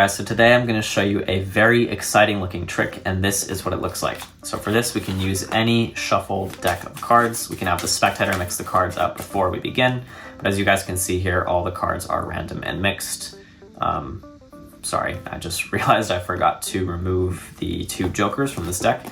guys, so today I'm going to show you a very exciting looking trick, and this is what it looks like. So for this, we can use any shuffled deck of cards. We can have the spectator mix the cards up before we begin, but as you guys can see here, all the cards are random and mixed. Sorry, I just realized I forgot to remove the 2 jokers from this deck.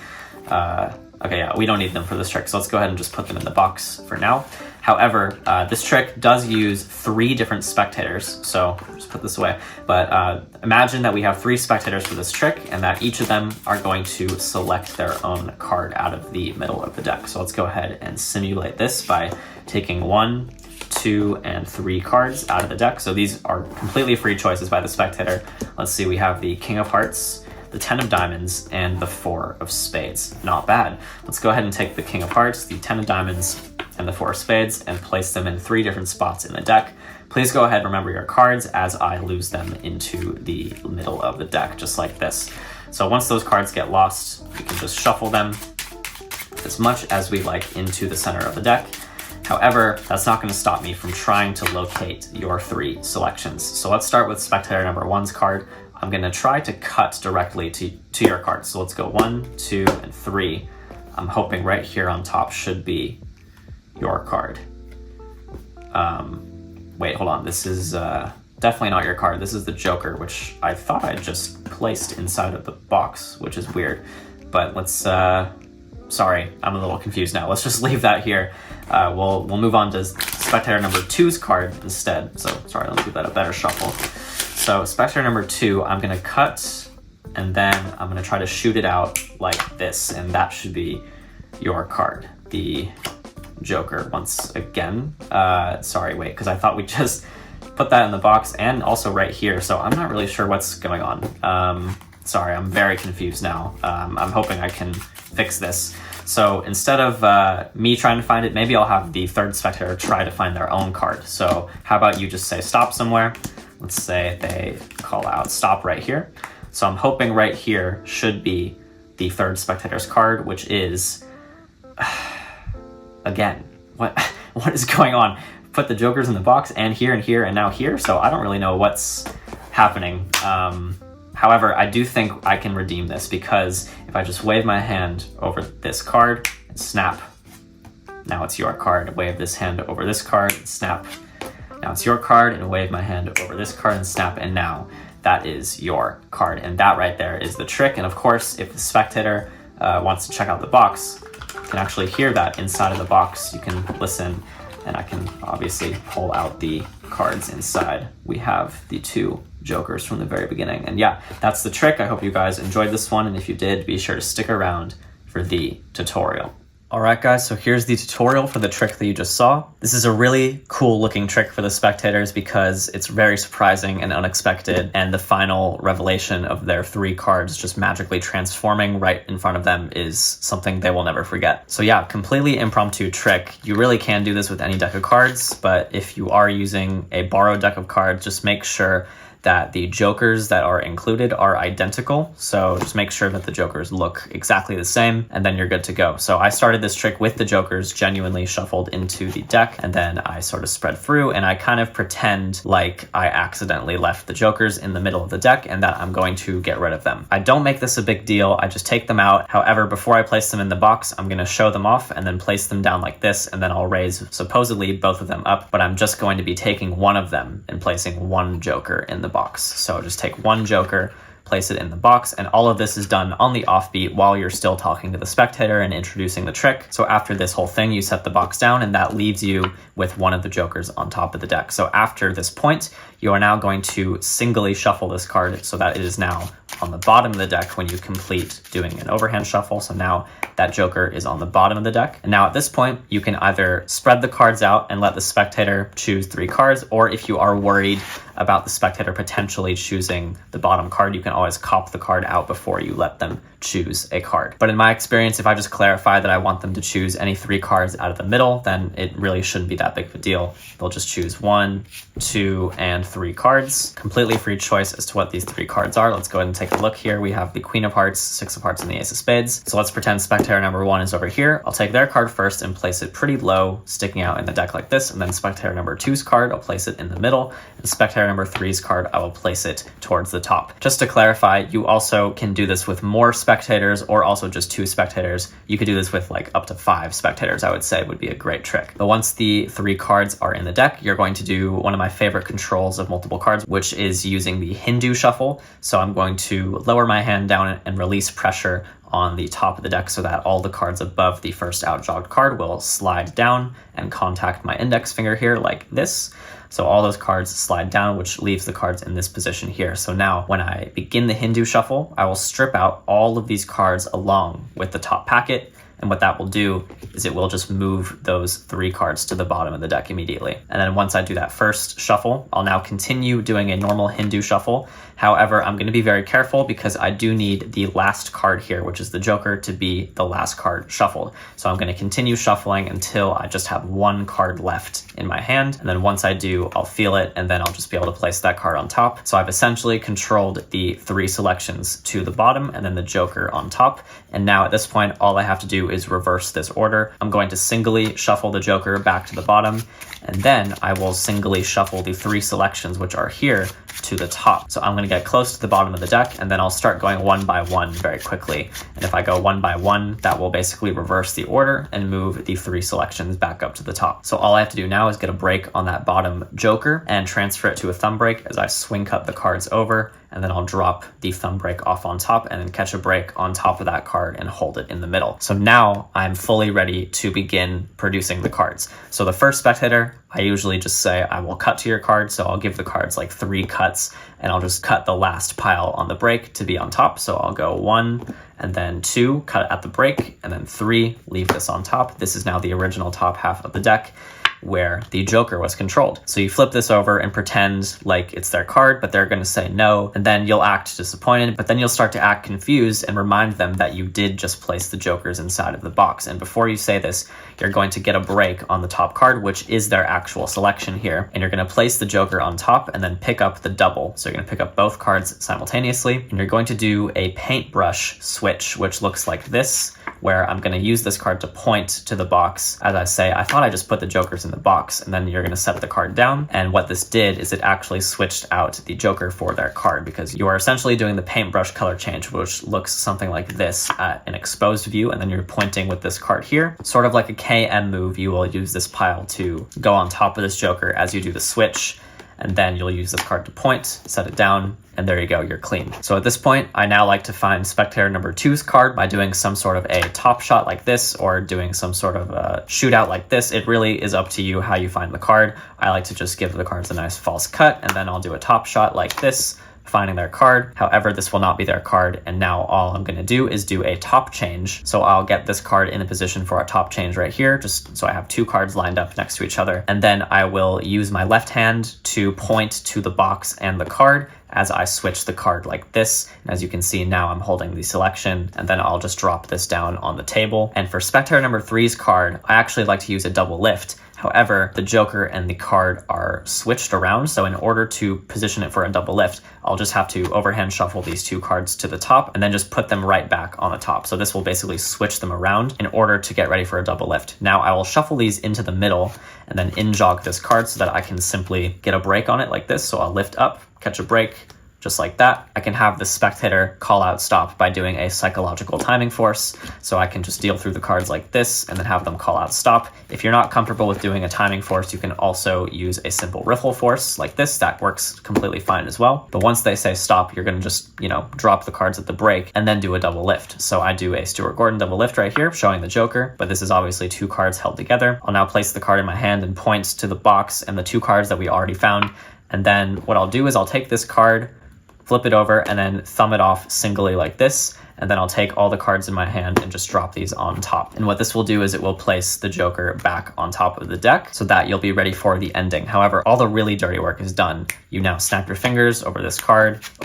Okay, yeah, we don't need them for this trick, so let's go ahead and just put them in the box for now. However, this trick does use 3 different spectators, so just put this away. But imagine that we have 3 spectators for this trick, and that each of them are going to select their own card out of the middle of the deck. So let's go ahead and simulate this by taking 1, 2, and 3 cards out of the deck. So these are completely free choices by the spectator. Let's see, we have the King of Hearts, the 10 of Diamonds, and the 4 of Spades. Not bad. Let's go ahead and take the King of Hearts, the 10 of Diamonds, and the 4 of Spades and place them in 3 different spots in the deck. Please go ahead and remember your cards as I lose them into the middle of the deck, just like this. So once those cards get lost, we can just shuffle them as much as we like into the center of the deck. However, that's not going to stop me from trying to locate your 3 selections. So let's start with spectator number 1's card. I'm going to try to cut directly to your card. So let's go 1, 2, and 3. I'm hoping right here on top should be your card. Wait, hold on. This is definitely not your card. This is the Joker, which I thought I just placed inside of the box, which is weird. But let's, sorry, I'm a little confused now. Let's just leave that here. We'll move on to spectator number 2's card instead. So sorry, let me give that a better shuffle. So spectator number 2, I'm gonna cut, and then I'm gonna try to shoot it out like this, and that should be your card, the Joker, once again. Sorry, wait, because I thought we just put that in the box and also right here, so I'm not really sure what's going on. Sorry, I'm very confused now. I'm hoping I can fix this. So instead of me trying to find it, maybe I'll have the 3rd spectator try to find their own card. So how about you just say stop somewhere? Let's say they call out stop right here. So I'm hoping right here should be the 3rd spectator's card, which is, again, what is going on? Put the jokers in the box and here and now here, so I don't really know what's happening. However, I do think I can redeem this, because if I just wave my hand over this card, and snap, now it's your card. Wave this hand over this card, and snap, now it's your card, and wave my hand over this card and snap, and now that is your card. And that right there is the trick. And of course, if the spectator wants to check out the box, you can actually hear that inside of the box. You can listen, and I can obviously pull out the cards inside. We have the 2 jokers from the very beginning. And yeah, that's the trick. I hope you guys enjoyed this one, and if you did, be sure to stick around for the tutorial. Alright guys, so here's the tutorial for the trick that you just saw. This is a really cool looking trick for the spectators because it's very surprising and unexpected, and the final revelation of their 3 cards just magically transforming right in front of them is something they will never forget. So yeah, completely impromptu trick. You really can do this with any deck of cards, but if you are using a borrowed deck of cards, just make sure that the jokers that are included are identical. So just make sure that the jokers look exactly the same, and then you're good to go. So I started this trick with the jokers genuinely shuffled into the deck, and then I sort of spread through, and I kind of pretend like I accidentally left the jokers in the middle of the deck and that I'm going to get rid of them. I don't make this a big deal. I just take them out. However, before I place them in the box, I'm going to show them off and then place them down like this, and then I'll raise supposedly both of them up, but I'm just going to be taking one of them and placing 1 joker in the box. So just take 1 joker, place it in the box, and all of this is done on the offbeat while you're still talking to the spectator and introducing the trick. So after this whole thing, you set the box down, and that leaves you with 1 of the jokers on top of the deck. So after this point, you are now going to singly shuffle this card so that it is now on the bottom of the deck when you complete doing an overhand shuffle. So now that joker is on the bottom of the deck. And now at this point, you can either spread the cards out and let the spectator choose 3 cards, or if you are worried about the spectator potentially choosing the bottom card, you can always cop the card out before you let them choose a card. But in my experience, if I just clarify that I want them to choose any 3 cards out of the middle, then it really shouldn't be that big of a deal. They'll just choose 1, 2, and 3 cards. Completely free choice as to what these 3 cards are. Let's go ahead and take a look here. We have the Queen of Hearts, 6 of Hearts, and the Ace of Spades. So let's pretend spectator number 1 is over here. I'll take their card first and place it pretty low, sticking out in the deck like this, and then spectator number 2's card, I'll place it in the middle, and spectator number 3's card, I will place it towards the top. Just to clarify, you also can do this with more spectators or also just 2 spectators. You could do this with like up to 5 spectators, I would say would be a great trick. But once the 3 cards are in the deck, you're going to do one of my favorite controls of multiple cards, which is using the Hindu shuffle. So I'm going to lower my hand down and release pressure on the top of the deck so that all the cards above the first outjogged card will slide down and contact my index finger here like this. So all those cards slide down, which leaves the cards in this position here. So now when I begin the Hindu shuffle, I will strip out all of these cards along with the top packet. And what that will do is it will just move those 3 cards to the bottom of the deck immediately. And then once I do that first shuffle, I'll now continue doing a normal Hindu shuffle. However, I'm going to be very careful because I do need the last card here, which is the Joker, to be the last card shuffled. So I'm going to continue shuffling until I just have 1 card left in my hand. And then once I do, I'll feel it, and then I'll just be able to place that card on top. So I've essentially controlled the 3 selections to the bottom and then the Joker on top. And now at this point, all I have to do is reverse this order. I'm going to singly shuffle the Joker back to the bottom, and then I will singly shuffle the 3 selections, which are here, to the top. So I'm going to get close to the bottom of the deck, and then I'll start going one by one very quickly. And if I go one by one, that will basically reverse the order and move the 3 selections back up to the top. So all I have to do now is get a break on that bottom Joker and transfer it to a thumb break as I swing cut the cards over, and then I'll drop the thumb break off on top and then catch a break on top of that card and hold it in the middle. So now I'm fully ready to begin producing the cards. So the first spectator, I usually just say I will cut to your card. So I'll give the cards like 3 cuts, and I'll just cut the last pile on the break to be on top. So I'll go 1 and then 2, cut at the break, and then 3, leave this on top. This is now the original top half of the deck where the Joker was controlled. So you flip this over and pretend like it's their card, but they're going to say no, and then you'll act disappointed, but then you'll start to act confused and remind them that you did just place the Jokers inside of the box. And before you say this, you're going to get a break on the top card, which is their actual selection here, and you're going to place the Joker on top and then pick up the double. So you're going to pick up both cards simultaneously, and you're going to do a paintbrush switch, which looks like this, where I'm going to use this card to point to the box as I say, I thought I just put the Jokers in the box, and then you're going to set the card down. And what this did is it actually switched out the Joker for their card, because you are essentially doing the paintbrush color change, which looks something like this at an exposed view, and then you're pointing with this card here. Sort of like a KM move, you will use this pile to go on top of this Joker as you do the switch, and then you'll use this card to point, set it down, and there you go, you're clean. So at this point, I now like to find spectator number 2's card by doing some sort of a top shot like this, or doing some sort of a shootout like this. It really is up to you how you find the card. I like to just give the cards a nice false cut, and then I'll do a top shot like this, finding their card. However, this will not be their card, and now all I'm going to do is do a top change. So I'll get this card in a position for a top change right here, just so I have 2 cards lined up next to each other, and then I will use my left hand to point to the box and the card as I switch the card like this. And as you can see, now I'm holding the selection, and then I'll just drop this down on the table. And for spectator number 3's card, I actually like to use a double lift. However, the Joker and the card are switched around, so in order to position it for a double lift, I'll just have to overhand shuffle these 2 cards to the top and then just put them right back on the top. So this will basically switch them around in order to get ready for a double lift. Now I will shuffle these into the middle and then in-jog this card so that I can simply get a break on it like this. So I'll lift up, catch a break, just like that. I can have the spectator call out stop by doing a psychological timing force. So I can just deal through the cards like this and then have them call out stop. If you're not comfortable with doing a timing force, you can also use a simple riffle force like this. That works completely fine as well. But once they say stop, you're going to just, drop the cards at the break and then do a double lift. So I do a Stuart Gordon double lift right here, showing the Joker, but this is obviously 2 cards held together. I'll now place the card in my hand and point to the box and the 2 cards that we already found. And then what I'll do is I'll take this card, flip it over, and then thumb it off singly like this, and then I'll take all the cards in my hand and just drop these on top. And what this will do is it will place the Joker back on top of the deck so that you'll be ready for the ending. However, all the really dirty work is done. You now snap your fingers over this card, and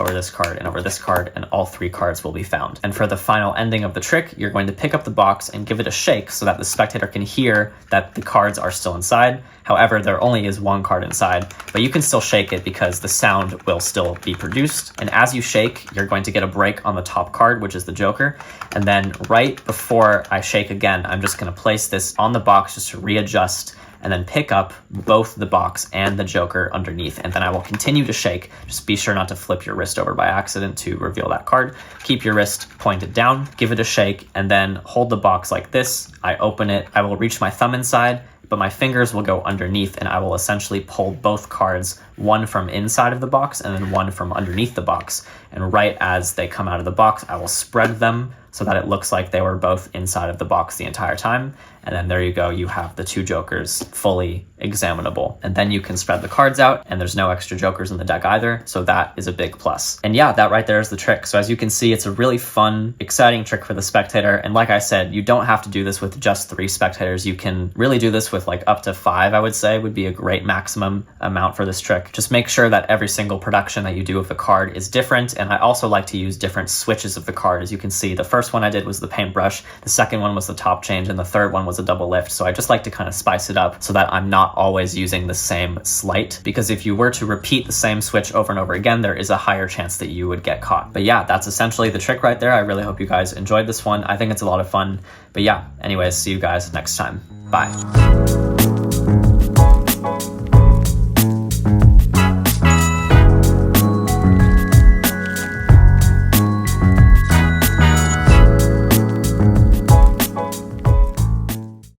over this card, and all 3 cards will be found. And for the final ending of the trick, you're going to pick up the box and give it a shake so that the spectator can hear that the cards are still inside. However, there only is 1 card inside, but you can still shake it because the sound will still be produced. And as you shake, you're going to get a break on the top card, which is the Joker. And then right before I shake again, I'm just going to place this on the box just to readjust, and then pick up both the box and the Joker underneath. And then I will continue to shake. Just be sure not to flip your wrist over by accident to reveal that card. Keep your wrist pointed down, give it a shake, and then hold the box like this. I open it, I will reach my thumb inside, but my fingers will go underneath, and I will essentially pull both cards, one from inside of the box and then one from underneath the box. And right as they come out of the box, I will spread them so that it looks like they were both inside of the box the entire time. And then there you go, you have the 2 Jokers fully examinable. And then you can spread the cards out, and there's no extra Jokers in the deck either, so that is a big plus. And yeah, that right there is the trick. So as you can see, it's a really fun, exciting trick for the spectator. And like I said, you don't have to do this with just 3 spectators. You can really do this with like up to 5, I would say, would be a great maximum amount for this trick. Just make sure that every single production that you do of the card is different. And I also like to use different switches of the card. As you can see, the first one I did was the paintbrush, the second one was the top change, and the third one was a double lift. So I just like to kind of spice it up so that I'm not always using the same sleight, because if you were to repeat the same switch over and over again, there is a higher chance that you would get caught. But yeah, that's essentially the trick right there. I really hope you guys enjoyed this one. I think it's a lot of fun. But yeah, anyways, see you guys next time. Bye.